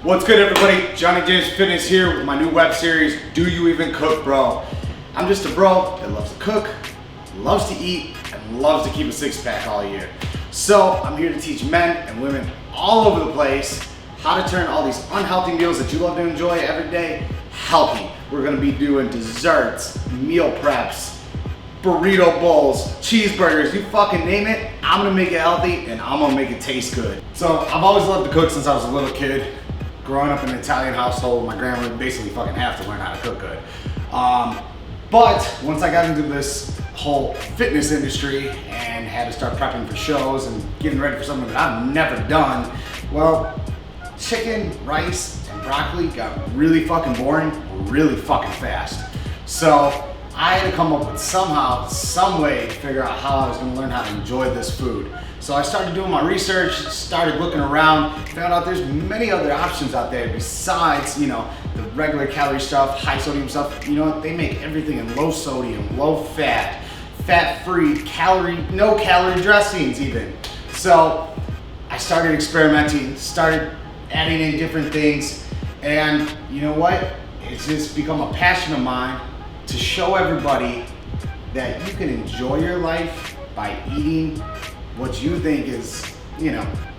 What's good, everybody? Johnny James Fitness here with my new web series, Do You Even Cook, Bro? I'm just a bro that loves to cook, loves to eat, and loves to keep a six-pack all year. So I'm here to teach men and women all over the place how to turn all these unhealthy meals that you love to enjoy every day healthy. We're gonna be doing desserts, meal preps, burrito bowls, cheeseburgers, you fucking name it. I'm gonna make it healthy and I'm gonna make it taste good. So I've always loved to cook since I was a little kid. Growing up in an Italian household, my grandma would basically fucking have to learn how to cook good. But once I got into this whole fitness industry and had to start prepping for shows and getting ready for something that I've never done, well, chicken, rice, and broccoli got really fucking boring really fucking fast. So I had to come up with somehow, some way to figure out how I was gonna learn how to enjoy this food. So I started doing my research, started looking around, found out there's many other options out there besides, the regular calorie stuff, high sodium stuff. You know what, they make everything in low sodium, low fat, fat-free, no calorie dressings even. So I started experimenting, started adding in different things, and you know what? It's just become a passion of mine to show everybody that you can enjoy your life by eating what you think is,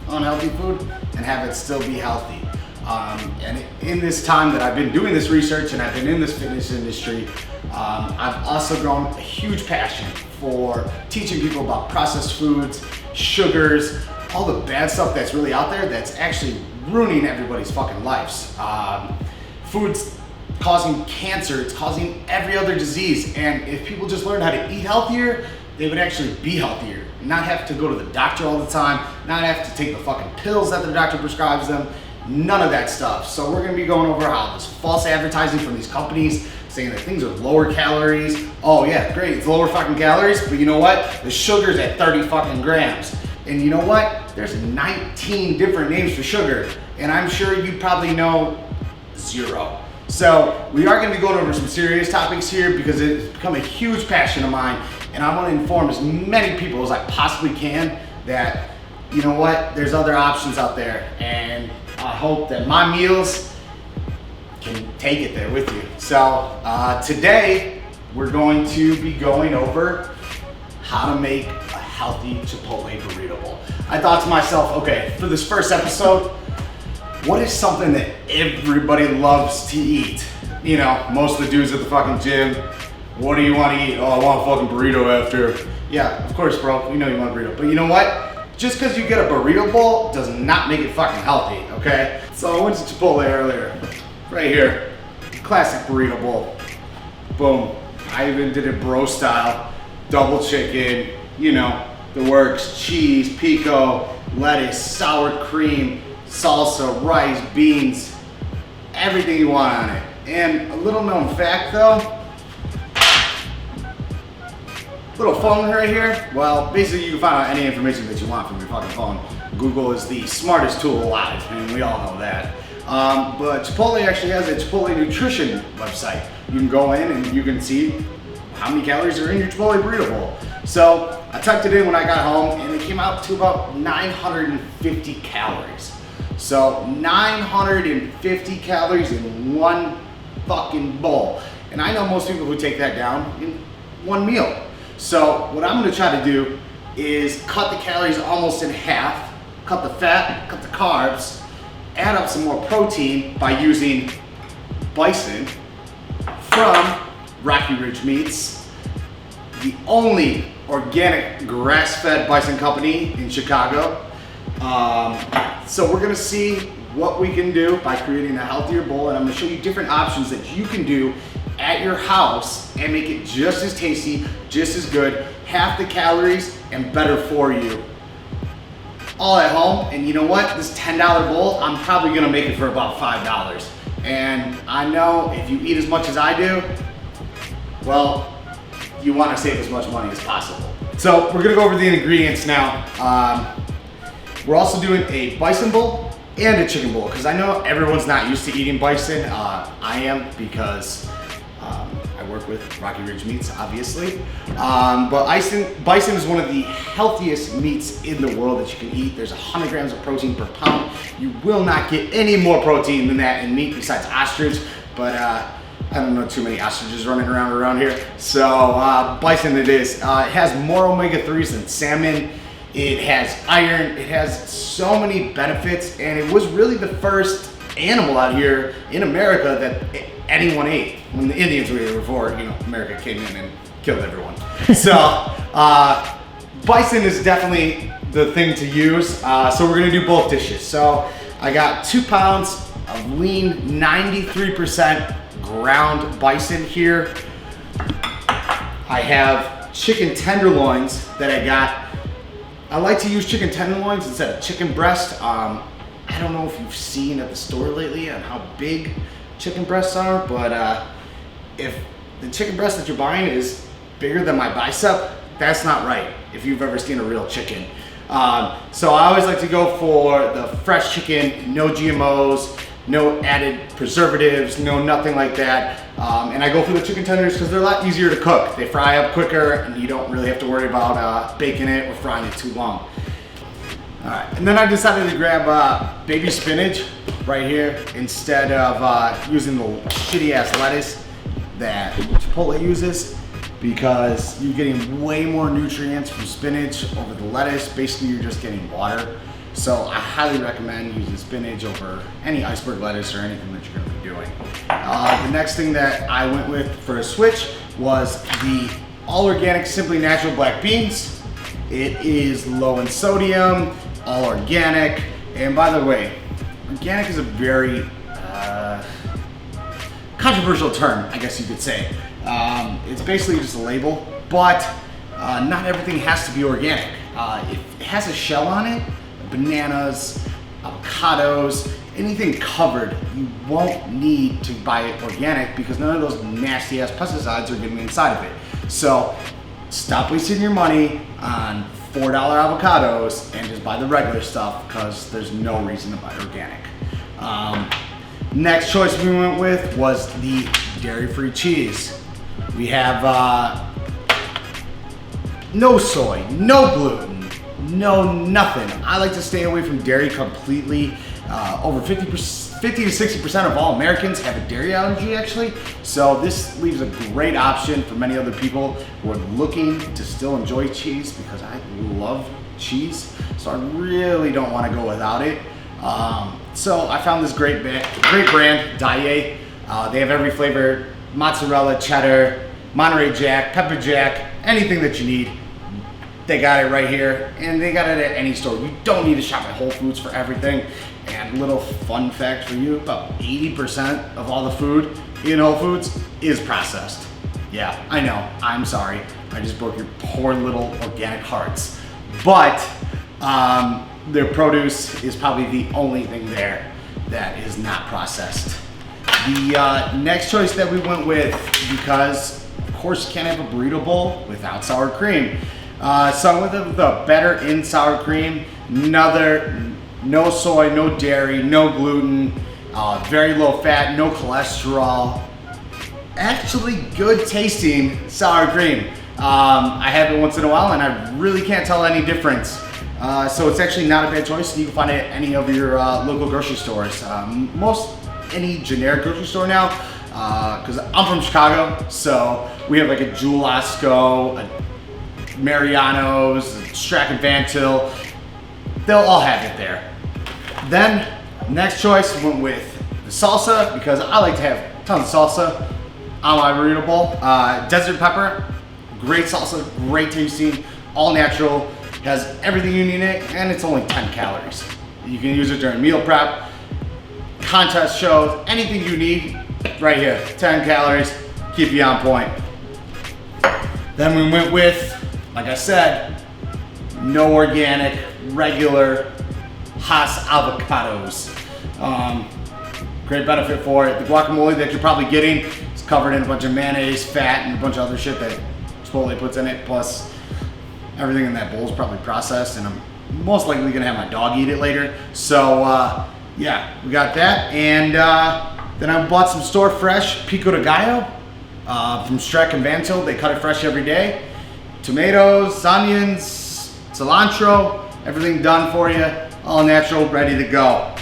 unhealthy food and have it still be healthy. And in this time that I've been doing this research and I've been in this fitness industry, I've also grown a huge passion for teaching people about processed foods, sugars, all the bad stuff that's really out there that's actually ruining everybody's fucking lives. Food's causing cancer, it's causing every other disease, and if people just learn how to eat healthier, they would actually be healthier, not have to go to the doctor all the time, not have to take the fucking pills that the doctor prescribes them, none of that stuff. So we're gonna be going over how this false advertising from these companies saying that things are lower calories. Oh yeah, great, it's lower fucking calories, but you know what? The sugar's at 30 fucking grams. And you know what? There's 19 different names for sugar, and I'm sure you probably know 0. So we are gonna be going over some serious topics here because it's become a huge passion of mine, and I wanna inform as many people as I possibly can that, you know what, there's other options out there, and I hope that my meals can take it there with you. So today, we're going to be going over how to make a healthy Chipotle burrito bowl. I thought to myself, okay, for this first episode, what is something that everybody loves to eat? Most of the dudes at the fucking gym, what do you want to eat? Oh, I want a fucking burrito after. Yeah, of course, bro, we know you want a burrito. But you know what? Just because you get a burrito bowl does not make it fucking healthy, okay? So I went to Chipotle earlier, right here, classic burrito bowl. Boom, I even did it bro style, double chicken, the works, cheese, pico, lettuce, sour cream, salsa, rice, beans, everything you want on it. And a little known fact though, little phone right here, well, basically you can find out any information that you want from your fucking phone. Google is the smartest tool alive, and we all know that. But Chipotle actually has a Chipotle nutrition website. You can go in and you can see how many calories are in your Chipotle burrito bowl. So I typed it in when I got home and it came out to about 950 calories. So 950 calories in one fucking bowl. And I know most people who take that down in one meal. So what I'm gonna try to do is cut the calories almost in half, cut the fat, cut the carbs, add up some more protein by using bison from Rocky Ridge Meats, the only organic grass-fed bison company in Chicago. So we're gonna see what we can do by creating a healthier bowl, and I'm gonna show you different options that you can do at your house and make it just as tasty, just as good, half the calories, and better for you. All at home, and you know what? This $10 bowl, I'm probably gonna make it for about $5. And I know if you eat as much as I do, well, you wanna save as much money as possible. So we're gonna go over the ingredients now. We're also doing a bison bowl and a chicken bowl, because I know everyone's not used to eating bison. I am, because I I work with Rocky Ridge Meats, obviously. But bison is one of the healthiest meats in the world that you can eat. There's 100 grams of protein per pound. You will not get any more protein than that in meat besides ostrich, but I don't know too many ostriches running around here. So bison it is. It has more omega-3s than salmon. It has iron. It has so many benefits, and it was really the first animal out here in America that anyone ate. When the Indians were here before, America came in and killed everyone. So bison is definitely the thing to use. So we're gonna do both dishes. So I got 2 pounds of lean, 93% ground bison here. I have chicken tenderloins that I got. I like to use chicken tenderloins instead of chicken breast. I don't know if you've seen at the store lately on how big chicken breasts are, but if the chicken breast that you're buying is bigger than my bicep, that's not right if you've ever seen a real chicken. So I always like to go for the fresh chicken, no GMOs, no added preservatives, no nothing like that. And I go for the chicken tenders because they're a lot easier to cook. They fry up quicker and you don't really have to worry about baking it or frying it too long. All right, and then I decided to grab baby spinach right here instead of using the shitty ass lettuce that Chipotle uses, because you're getting way more nutrients from spinach over the lettuce. Basically, you're just getting water. So I highly recommend using spinach over any iceberg lettuce or anything that you're gonna be doing. The next thing that I went with for a switch was the all organic Simply Natural black beans. It is low in sodium, all organic. And by the way, organic is a very controversial term, I guess you could say. It's basically just a label, but not everything has to be organic. If it has a shell on it, bananas, avocados, anything covered, you won't need to buy it organic because none of those nasty ass pesticides are getting inside of it. So stop wasting your money on $4 avocados and just buy the regular stuff, because there's no reason to buy organic. Next choice we went with was the dairy-free cheese. We have no soy, no gluten, no nothing. I like to stay away from dairy completely. Over 50 to 60% of all Americans have a dairy allergy, actually. So this leaves a great option for many other people who are looking to still enjoy cheese, because I love cheese. So I really don't want to go without it. So I found this great brand, Daier. They have every flavor: mozzarella, cheddar, Monterey Jack, pepper jack, anything that you need. They got it right here, and they got it at any store. You don't need to shop at Whole Foods for everything. And little fun fact for you, about 80% of all the food in Whole Foods is processed. Yeah, I know, I'm sorry. I just broke your poor little organic hearts. But their produce is probably the only thing there that is not processed. The next choice that we went with, because of course you can't have a burrito bowl without sour cream. So I went with the Better In Sour Cream. No soy, no dairy, no gluten, very low fat, no cholesterol. Actually good tasting sour cream. I have it once in a while and I really can't tell any difference. So it's actually not a bad choice, and you can find it at any of your local grocery stores. Any generic grocery store now, because I'm from Chicago, so we have like a Jewel Osco, a Mariano's, a Strack & Van Til. They'll all have it there. Then, next choice went with the salsa, because I like to have tons of salsa on my burrito bowl. Desert pepper, great salsa, great tasting, all natural, has everything you need in it, and it's only 10 calories. You can use it during meal prep, contest shows, anything you need, right here, 10 calories, keep you on point. Then we went with, like I said, no organic, regular Hass avocados. Great benefit for it. The guacamole that you're probably getting is covered in a bunch of mayonnaise, fat, and a bunch of other shit that Chipotle puts in it. Plus, everything in that bowl is probably processed, and I'm most likely gonna have my dog eat it later. So yeah, we got that. And then I bought some store fresh pico de gallo. from Streck and Vantil. They cut it fresh every day. Tomatoes, onions, cilantro, everything done for you. All natural, ready to go.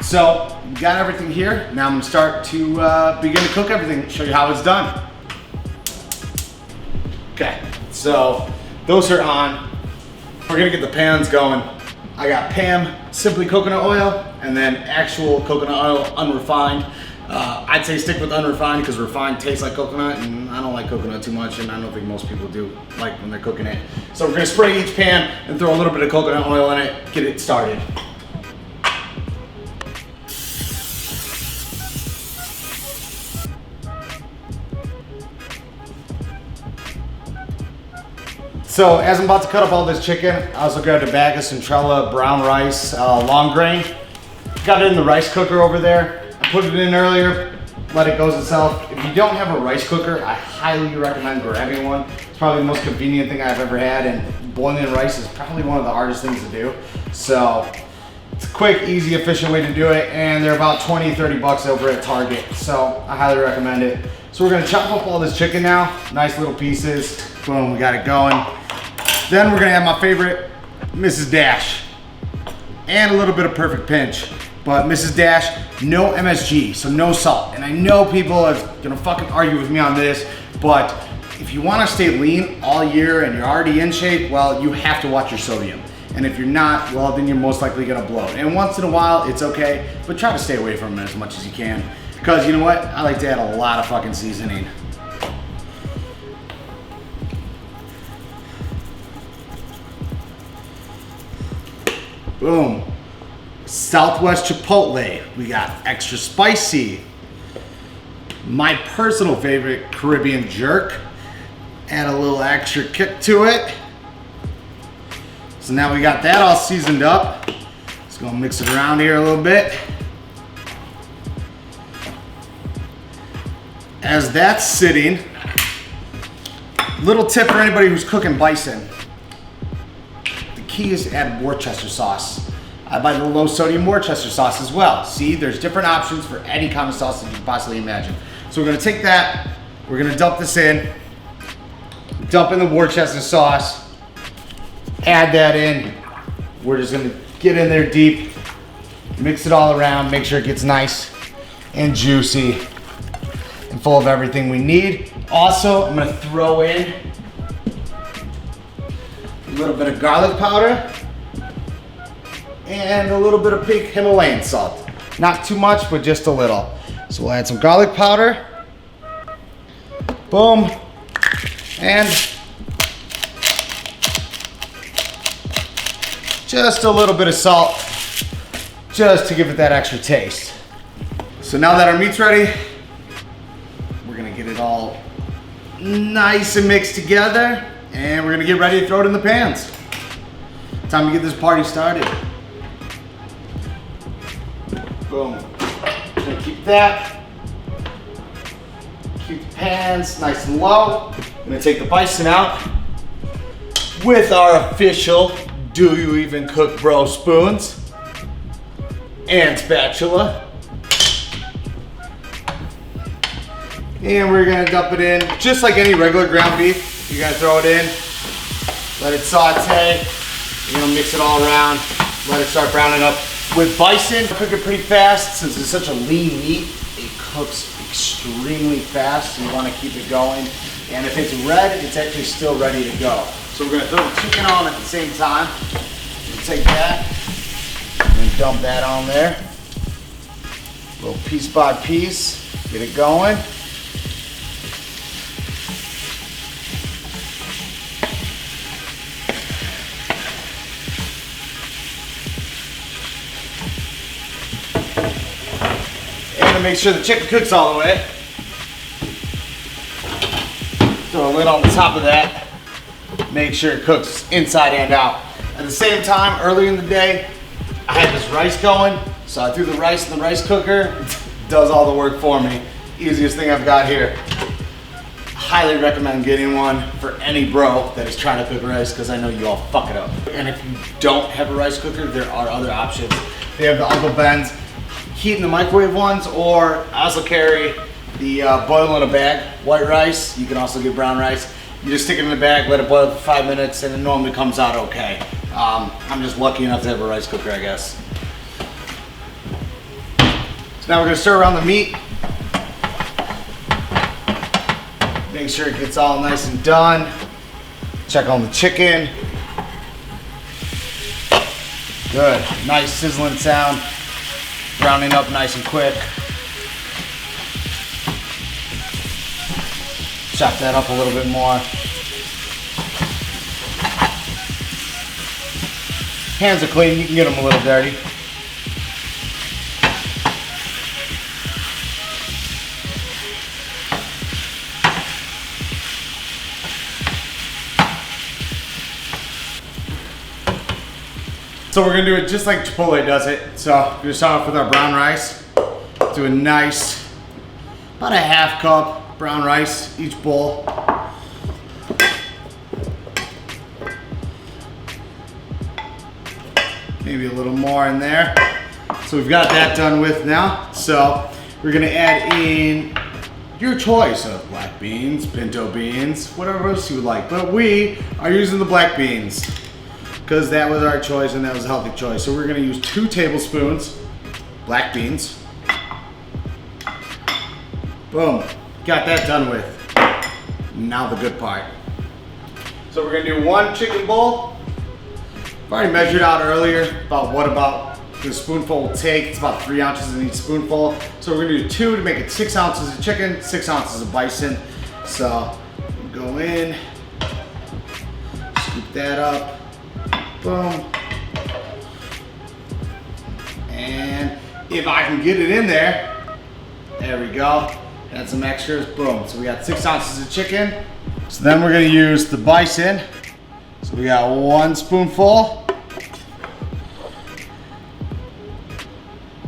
So, we got everything here. Now I'm gonna start to begin to cook everything, show you how it's done. Okay, so those are on. We're gonna get the pans going. I got Pam, simply coconut oil, and then actual coconut oil, unrefined. I'd say stick with unrefined because refined tastes like coconut, and I don't like coconut too much, and I don't think most people do like when they're cooking it. So we're gonna spray each pan and throw a little bit of coconut oil in it, get it started. So as I'm about to cut up all this chicken, I also grabbed a bag of Centrella brown rice, long grain. Got it in the rice cooker over there. I put it in earlier, let it go itself. If you don't have a rice cooker, I highly recommend grabbing one. It's probably the most convenient thing I've ever had, and boiling rice is probably one of the hardest things to do. So it's a quick, easy, efficient way to do it, and they're about 20, 30 bucks over at Target. So I highly recommend it. So we're gonna chop up all this chicken now, nice little pieces. Boom, we got it going. Then we're gonna have my favorite, Mrs. Dash, and a little bit of Perfect Pinch. But Mrs. Dash, no MSG, so no salt. And I know people are gonna fucking argue with me on this, but if you wanna stay lean all year and you're already in shape, well, you have to watch your sodium. And if you're not, well, then you're most likely gonna bloat. And once in a while, it's okay, but try to stay away from it as much as you can. Because you know what? I like to add a lot of fucking seasoning. Boom. Southwest Chipotle. We got extra spicy. My personal favorite, Caribbean jerk. Add a little extra kick to it. So now we got that all seasoned up. Just gonna mix it around here a little bit. As that's sitting, little tip for anybody who's cooking bison. Key is to add Worcester sauce. I buy the low sodium Worcester sauce as well. See, there's different options for any kind of sauce that you can possibly imagine. So we're gonna take that, we're gonna dump this in, dump in the Worcester sauce, add that in. We're just gonna get in there deep, mix it all around, make sure it gets nice and juicy and full of everything we need. Also, I'm gonna throw in a little bit of garlic powder and a little bit of pink Himalayan salt. Not too much, but just a little. So we'll add some garlic powder. Boom. And just a little bit of salt, just to give it that extra taste. So now that our meat's ready, we're gonna get it all nice and mixed together. And we're gonna get ready to throw it in the pans. Time to get this party started. Boom. Gonna keep that. Keep the pans nice and low. I'm gonna take the bison out with our official Do You Even Cook Bro spoons and spatula. And we're gonna dump it in just like any regular ground beef. You're gonna throw it in, let it saute, you're gonna mix it all around, let it start browning up. With bison, cook it pretty fast. Since it's such a lean meat, it cooks extremely fast, so you wanna keep it going. And if it's red, it's actually still ready to go. So we're gonna throw the chicken on at the same time. We'll take that, and dump that on there. A little piece by piece, get it going. Make sure the chicken cooks all the way. Throw a lid on the top of that. Make sure it cooks inside and out. At the same time, early in the day, I had this rice going, so I threw the rice in the rice cooker. It does all the work for me. Easiest thing I've got here. Highly recommend getting one for any bro that is trying to cook rice, because I know you all fuck it up. And if you don't have a rice cooker, there are other options. They have the Uncle Ben's heat in the microwave ones, or I also carry the boil in a bag, white rice. You can also get brown rice. You just stick it in the bag, let it boil for 5 minutes, and it normally comes out okay. I'm just lucky enough to have a rice cooker, I guess. So now we're gonna stir around the meat. Make sure it gets all nice and done. Check on the chicken. Good, nice sizzling sound. Browning up nice and quick. Chop that up a little bit more. Hands are clean, you can get them a little dirty. So we're gonna do it just like Chipotle does it. So we're gonna start off with our brown rice. Do a nice, about a half cup brown rice each bowl. Maybe a little more in there. So we've got that done with now. So we're gonna add in your choice of black beans, pinto beans, whatever else you would like. But we are using the black beans because that was our choice and that was a healthy choice. So we're gonna use 2 tablespoons black beans. Boom, got that done with. Now the good part. So we're gonna do 1 chicken bowl. I've already measured out earlier about what the spoonful will take. It's about 3 ounces in each spoonful. So we're gonna do 2 to make it 6 ounces of chicken, 6 ounces of bison. So go in, scoop that up. Boom. And if I can get it in there, there we go. Add some extras, boom. So we got 6 ounces of chicken. So then we're gonna use the bison. So we got 1 spoonful.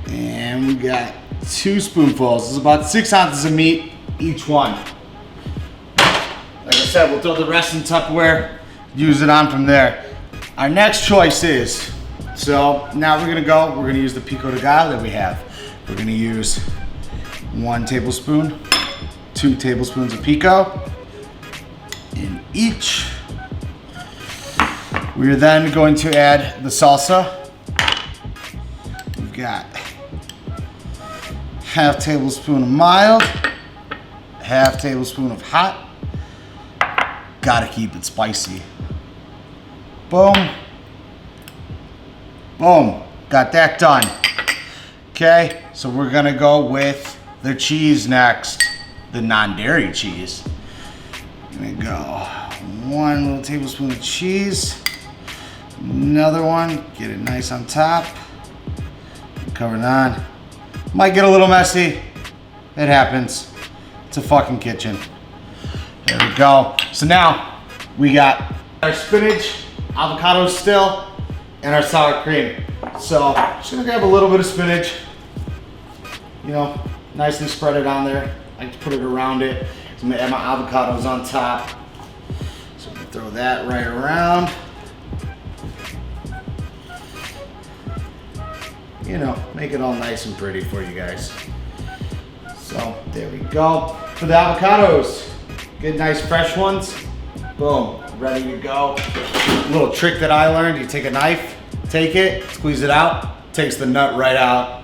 And we got 2 spoonfuls. This is about 6 ounces of meat, each one. Like I said, we'll throw the rest in Tupperware, use it on from there. Our next choice is, so now we're gonna use the pico de gallo that we have. We're gonna use 1 tablespoon, 2 tablespoons of pico in each. We're then going to add the salsa. We've got half tablespoon of mild, half tablespoon of hot. Gotta keep it spicy. Boom. Boom. Got that done. Okay, so we're gonna go with the cheese next. The non-dairy cheese. There we go. 1 little tablespoon of cheese. Another one. Get it nice on top. Cover it on. Might get a little messy. It happens. It's a fucking kitchen. There we go. So now we got our spinach, avocados still, and our sour cream. So just gonna grab a little bit of spinach, you know, nicely spread it on there. I like to put it around it. So I'm gonna add my avocados on top. So I'm gonna throw that right around. You know, make it all nice and pretty for you guys. So there we go. For the avocados, good nice fresh ones. Boom, ready to go. A little trick that I learned, you take a knife, take it, squeeze it out, takes the nut right out.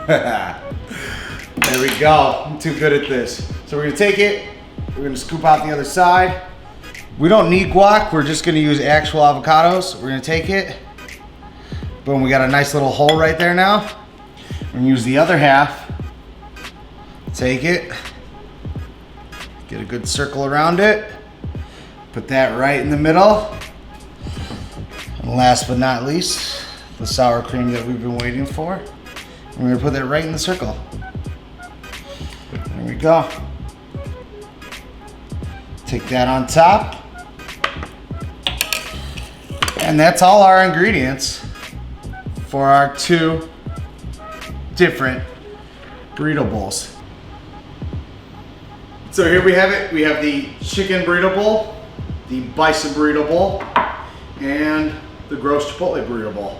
There we go, I'm too good at this. So we're gonna take it, we're gonna scoop out the other side. We don't need guac, we're just gonna use actual avocados. We're gonna take it, boom, we got a nice little hole right there now. We're gonna use the other half, take it, get a good circle around it, put that right in the middle. And last but not least, the sour cream that we've been waiting for. We're gonna put that right in the circle. There we go. Take that on top. And that's all our ingredients for our 2 different burrito bowls. So here we have it. We have the chicken burrito bowl, the bison burrito bowl, and the gross chipotle burrito bowl.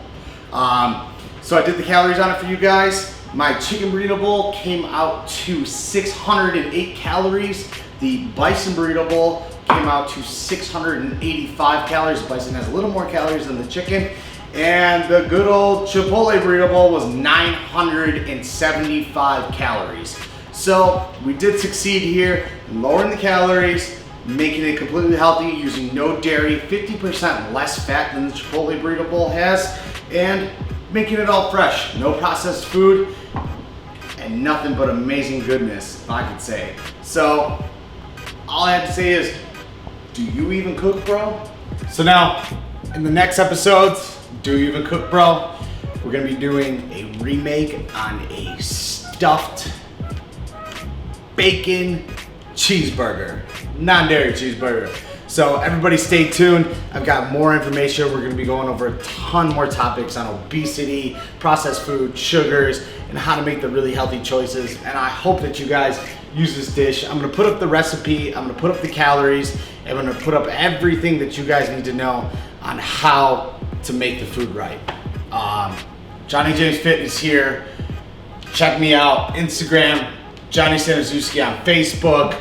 So I did the calories on it for you guys. My chicken burrito bowl came out to 608 calories. The Bison Burrito Bowl came out to 685 calories. The Bison has a little more calories than the chicken. And the good old Chipotle Burrito Bowl was 975 calories. So we did succeed here in lowering the calories, making it completely healthy, using no dairy, 50% less fat than the Chipotle Burrito Bowl has, and making it all fresh. No processed food, and nothing but amazing goodness, if I could say. So, all I have to say is, do you even cook, bro? So now, in the next episodes, Do You Even Cook, Bro? We're gonna be doing a remake on a stuffed bacon cheeseburger, non-dairy cheeseburger. So everybody stay tuned. I've got more information. We're gonna be going over a ton more topics on obesity, processed food, sugars, and how to make the really healthy choices. And I hope that you guys use this dish. I'm gonna put up the recipe, I'm gonna put up the calories, and I'm gonna put up everything that you guys need to know on how to make the food right. Johnny James Fitness here. Check me out, Instagram, Johnny Staniszewski on Facebook,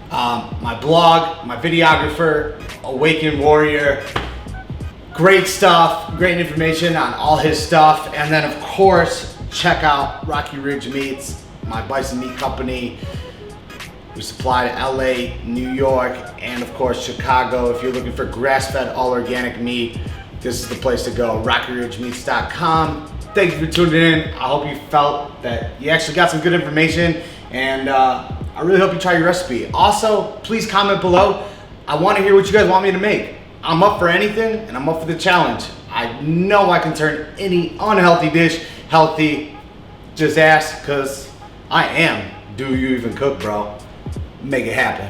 my blog, my videographer, Awakened Warrior. Great stuff, great information on all his stuff. And then of course, check out Rocky Ridge Meats, my bison meat company. We supply to LA, New York, and of course Chicago. If you're looking for grass-fed, all organic meat, this is the place to go, rockyridgemeats.com. Thank you for tuning in. I hope you felt that you actually got some good information, and I really hope you try your recipe. Also, please comment below. I want to hear what you guys want me to make. I'm up for anything, and I'm up for the challenge. I know I can turn any unhealthy dish healthy. Just ask, because I am. Do you even cook, bro? Make it happen.